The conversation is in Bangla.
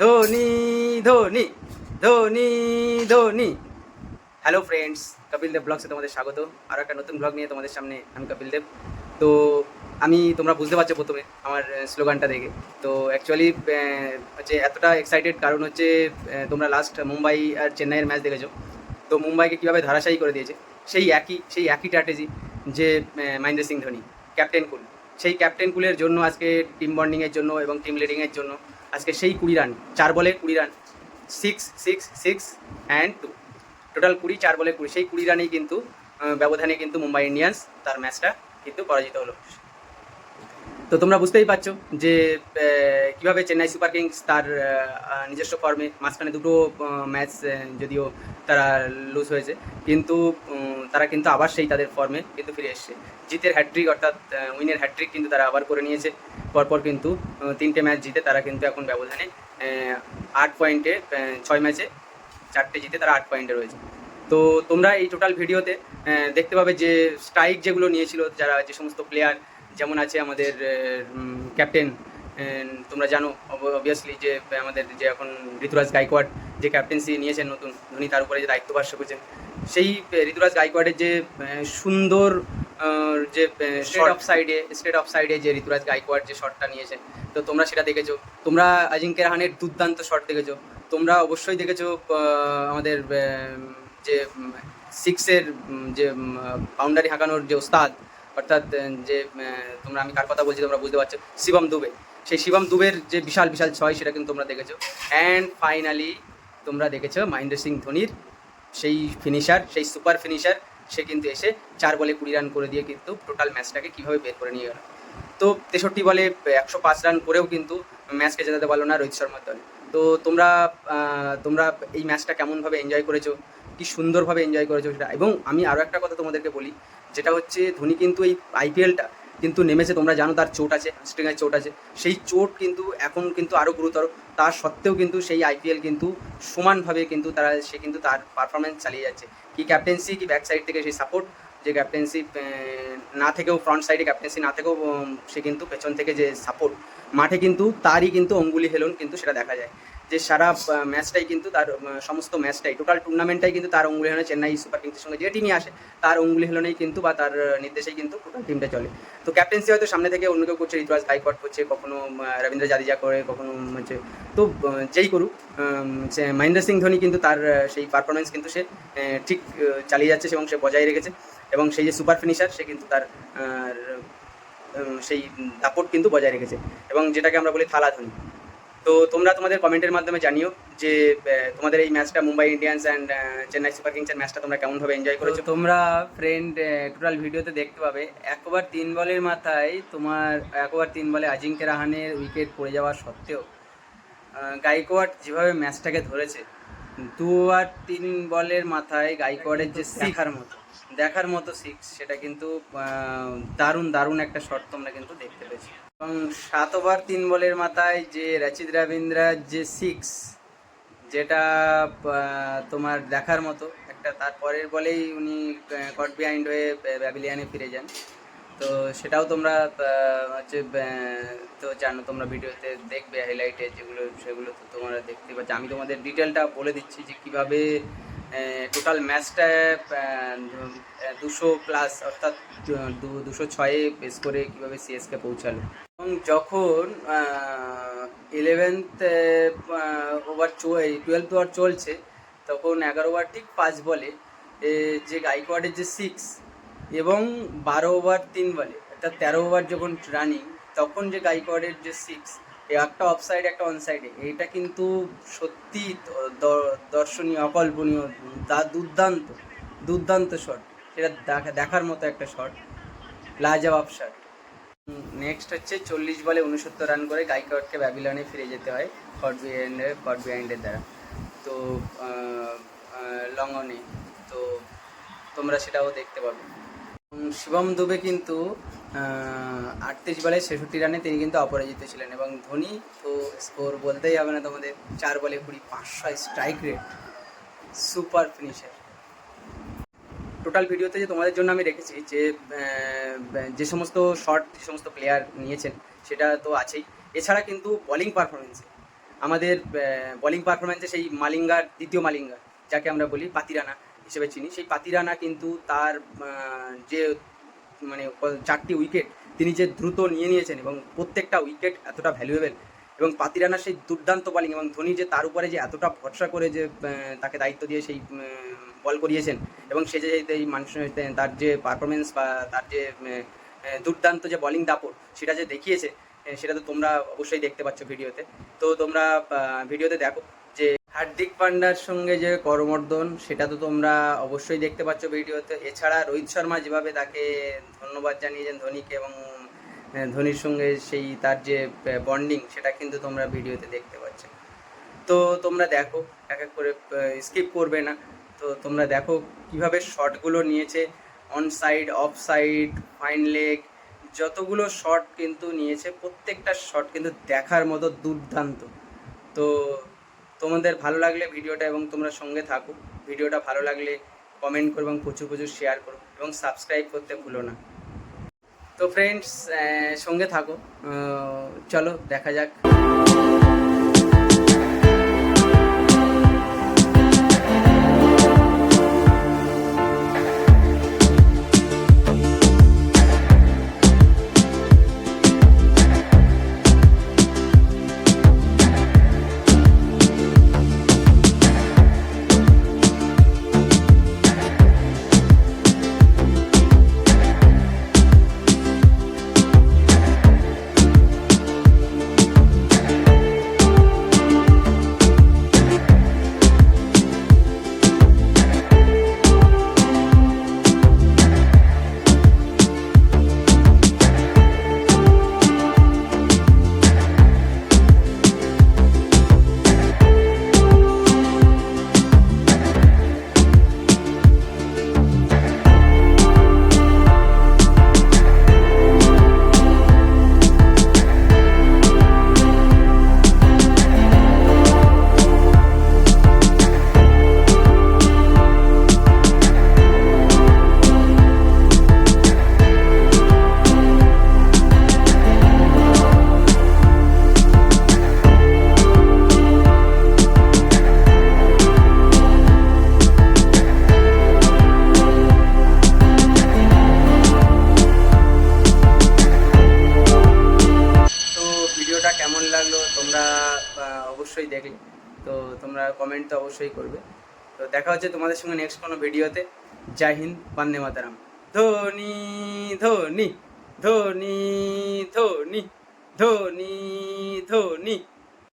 ধোনি ধোনি ধোনি ধোনি। হ্যালো ফ্রেন্ডস, কপিল দেব ব্লগসে তোমাদের স্বাগত। আরও একটা নতুন ব্লগ নিয়ে তোমাদের সামনে আমি কপিল দেব। তো তোমরা বুঝতে পারছো প্রথমে আমার স্লোগানটা দেখে। তো অ্যাকচুয়ালি হচ্ছে এতটা এক্সাইটেড কারণ হচ্ছে তোমরা লাস্ট মুম্বাই আর চেন্নাইয়ের ম্যাচ দেখেছো। তো মুম্বাইকে কীভাবে ধারাশায়ী করে দিয়েছে সেই একই স্ট্র্যাটেজি যে মহেন্দ্র সিং ধোনি, ক্যাপ্টেন কুল, সেই ক্যাপ্টেন কুলের জন্য আজকে টিম বন্ডিংয়ের জন্য এবং টিম লিডিংয়ের জন্য আজকে সেই 20 রান, 4 বলে 20 রান, 6 অ্যান্ড 2, টোটাল 4 বলে 20, সেই 20 রানেই কিন্তু ব্যবধানে কিন্তু মুম্বাই ইন্ডিয়ান্স তার ম্যাচটা কিন্তু পরাজিত হলো। তো তোমরা বুঝতেই পারছো যে কীভাবে চেন্নাই সুপার কিংস তার নিজস্ব ফর্মে, মাঝখানে দুটো ম্যাচ যদিও তারা লুজ হয়েছে, কিন্তু তারা কিন্তু আবার সেই তাদের ফর্মে কিন্তু ফিরে এসছে। জিতের হ্যাট্রিক অর্থাৎ উইনের হ্যাট্রিক কিন্তু তারা আবার করে নিয়েছে। পরপর কিন্তু 3টে ম্যাচ জিতে তারা কিন্তু এখন ব্যবধানে 8 পয়েন্টে, 6 ম্যাচে 4টে জিতে তারা 8 পয়েন্টে রয়েছে। তো তোমরা এই টোটাল ভিডিওতে দেখতে পাবে যে স্ট্রাইক যেগুলো নিয়েছিল যে সমস্ত প্লেয়ার, যেমন আছে আমাদের ক্যাপ্টেন, তোমরা জানো অবভিয়াসলি যে আমাদের যে এখন ঋতুরাজ গাইকোয়াড় যে ক্যাপ্টেন্সি নিয়েছেন নতুন, ধোনি তার উপরে যে দায়িত্বভার করেছেন, সেই ঋতুরাজ গাইকোয়াড়ের যে সুন্দর যে স্টেট অফ সাইডে যে ঋতুরাজ গাইকোয়াড় যে শটটা নিয়েছেন, তো তোমরা সেটা দেখেছো। তোমরা অজিঙ্ক্য রাহানের দুর্দান্ত শট দেখেছো। তোমরা অবশ্যই দেখেছো আমাদের যে সিক্সের যে বাউন্ডারি হাঁকানোর যে ওস্তাদ, অর্থাৎ যে তোমরা, আমি কার কথা বলছি তোমরা বুঝতে পারছো, শিবম দুবে। সেই শিবম দুবের যে বিশাল বিশাল ছয়, সেটা কিন্তু তোমরা দেখেছো। অ্যান্ড ফাইনালি তোমরা দেখেছো মহেন্দ্র সিং ধোনির সেই ফিনিশার, সেই সুপার ফিনিশার, সে কিন্তু এসে 4 বলে 20 রান করে দিয়ে কিন্তু টোটাল ম্যাচটাকে কীভাবে বের করে নিয়ে গেল। তো 63 বলে 105 রান করেও কিন্তু ম্যাচকে জেতাতে পারলো না রোহিত শর্মার দল। তো তোমরা এই ম্যাচটা কেমনভাবে এনজয় করেছো, কি সুন্দরভাবে এনজয় করেছো সেটা। এবং আমি আরও একটা কথা তোমাদেরকে বলি, যেটা হচ্ছে ধোনি কিন্তু এই আইপিএলটা কিন্তু নেমেছে, তোমরা জানো তার চোট আছে, হামস্ট্রিংয়ের চোট আছে। সেই চোট কিন্তু এখন কিন্তু আরও গুরুতর, তার সত্ত্বেও কিন্তু সেই আইপিএল কিন্তু সমানভাবে কিন্তু সে কিন্তু তার পারফরমেন্স চালিয়ে যাচ্ছে। কি ক্যাপ্টেন্সি, কি ব্যাক সাইড থেকে সেই সাপোর্ট, যে ক্যাপ্টেন্সি না থেকেও, ফ্রন্ট সাইডে ক্যাপ্টেন্সি না থেকেও সে কিন্তু পেছন থেকে যে সাপোর্ট, মাঠে কিন্তু তারই কিন্তু অঙ্গুলি হেলন কিন্তু সেটা দেখা যায়। যে সারা ম্যাচটাই কিন্তু তার, সমস্ত ম্যাচটাই, টোটাল টুর্নামেন্টটাই কিন্তু তার অঙ্গুলি হেলনে, চেন্নাই সুপার কিংসের সঙ্গে যে টিমই আসে তার অঙ্গুলি হেলনেই কিন্তু, বা তার নির্দেশেই কিন্তু টোটাল টিমটা চলে। তো ক্যাপ্টেন্সি হয়তো সামনে থেকে অন্য কেউ করছে, ঋতুরাজ গাইকোয়াড় করছে, কখনো রবীন্দ্র জাদেজা করে, কখনো হচ্ছে, তো যেই করুক, মহেন্দ্র সিং ধোনি কিন্তু তার সেই পারফরমেন্স কিন্তু সে ঠিক চালিয়ে যাচ্ছে এবং সে বজায় রেখেছে। এবং সেই যে সুপার ফিনিশার, সে কিন্তু তার সেই দাপট কিন্তু বজায় রেখেছে, এবং যেটাকে আমরা বলি থালা ধোনি। তো তোমরা তোমাদের কমেন্টের মাধ্যমে জানিও যে তোমাদের এই ম্যাচটা, Mumbai Indians and Chennai super কিংসের ম্যাচটা তোমরা কেমনভাবে এনজয় করেছো। তোমরা ফ্রেন্ড টোটাল ভিডিওতে দেখতে পাবে, 1 ওভার 3 বলের মাথায় তোমার 1 ওভার 3 বলে অজিঙ্ক্য রাহানের উইকেট পড়ে যাওয়া সত্ত্বেও গাইকোয়াড় যেভাবে ম্যাচটাকে ধরেছে, 2 ওভার 3 বলের মাথায় গাইকোয়াড়ের যে দেখার মতো সিক্স, সেটা কিন্তু দারুণ দারুণ একটা শট তোমরা কিন্তু দেখতে পেয়েছো। এবং 7 ওভার 3 বলের মাথায় যে রচিত রবীন্দ্রার যে সিক্স, যেটা তোমার দেখার মতো একটা, তারপরের বলেই উনি কট বিহাইন্ড হয়ে প্যাভিলিয়নে ফিরে যান। তো সেটাও তোমরা হচ্ছে তো জানো, তোমরা ভিডিওতে দেখবে হাইলাইটে যেগুলো, সেগুলো তো তোমরা দেখতে পাচ্ছ। আমি তোমাদের ডিটেলটা বলে দিচ্ছি যে কীভাবে টোটাল ম্যাচটা 200+ অর্থাৎ 206-এ বেস করে কীভাবে সিএসকে পৌঁছালো। এবং যখন 11th ওভার 12th ওভার চলছে, তখন 11 ওভার ঠিক 5 বলে যে গাইকোয়াড়ের যে সিক্স, এবং 12 ওভার 3 বলে অর্থাৎ 13 ওভার যখন রানিং, তখন যে গাইকোয়াড়ের যে সিক্স, একটা অফসাইড একটা অনসাইডে, এইটা কিন্তু সত্যি দর্শনীয়, অকল্পনীয়, দুর্দান্ত দুর্দান্ত শট। এটা দেখার মতো একটা শট, লাজবাব শট। নেক্সট হচ্ছে 40 বলে 69 রান করে গাইকোয়াড়কে প্যাভিলিয়নে ফিরে যেতে হয় কট বিহাইন্ডের দ্বারা, তো লং অনে। তো তোমরা সেটাও দেখতে পাবে। শিবম দুবে কিন্তু 38 বলে 66 রানে তিনি কিন্তু অপরাজিত ছিলেন। এবং ধোনি তো স্কোর বলতেই হবে না তোমাদের, 4 বলে 20, 500 strike rate, super finisher. Total ভিডিওতে যে তোমাদের জন্য আমি রেখেছি যে যে সমস্ত শট, যে সমস্ত প্লেয়ার নিয়েছেন, সেটা তো আছেই। এছাড়া কিন্তু বলিং পারফরমেন্সে আমাদের বোলিং পারফরম্যান্সে সেই মালিঙ্গার দ্বিতীয় মালিঙ্গা যাকে আমরা বলি পাতিরানা হিসেবে চিনি, সেই পাতিরানা কিন্তু তার যে মানে 4টি উইকেট তিনি যে দ্রুত নিয়েছেন এবং প্রত্যেকটা উইকেট এতটা ভ্যালুয়েবল, এবং পাতিরানার সেই দুর্দান্ত বোলিং এবং ধোনি যে তার উপরে যে এতটা ভরসা করে যে তাকে দায়িত্ব দিয়ে সেই বল করিয়েছেন, এবং সে যে এই মানুষ তার যে পারফরমেন্স বা তার যে দুর্দান্ত যে বোলিং দাপট সেটা যে দেখিয়েছে, সেটা তো তোমরা অবশ্যই দেখতে পাচ্ছ ভিডিওতে। তো তোমরা ভিডিওতে দেখো যে হার্দিক পান্ডার সঙ্গে যে করমর্দন সেটা তো তোমরা অবশ্যই দেখতে পাচ্ছ ভিডিওতে। এছাড়া রোহিত শর্মা যেভাবে তাকে ধন্যবাদ জানিয়েছেন ধোনিকে, এবং ধোনির সঙ্গে সেই তার যে বন্ডিং সেটা কিন্তু তোমরা ভিডিওতে দেখতে পাচ্ছ। তো তোমরা দেখো, এক এক করে স্কিপ করবে না। তো তোমরা দেখো কিভাবে শটগুলো নিয়েছে, on side, of side, fine leg, যতগুলো শট কিন্তু নিয়েছে প্রত্যেকটা শট কিন্তু দেখার মতো দুর্দান্ত। তো তোমাদের ভালো লাগলে ভিডিওটা এবং তোমরা সঙ্গে থাকো, ভিডিওটা ভালো লাগলে কমেন্ট করো এবং প্রচুর প্রচুর শেয়ার করো এবং সাবস্ক্রাইব করতে ভুলো না। তো ফ্রেন্ডস, সঙ্গে থাকো, চলো দেখা যাক। কেমন লাগলো তোমরা অবশ্যই দেখলে, তো তোমরা কমেন্ট তো অবশ্যই করবে। তো দেখা হচ্ছে তোমাদের সঙ্গে নেক্সট কোনো ভিডিওতে। জয় হিন্দ, বন্দে মাতরম। ধোনি ধোনি ধোনি ধোনি ধোনি ধোনি।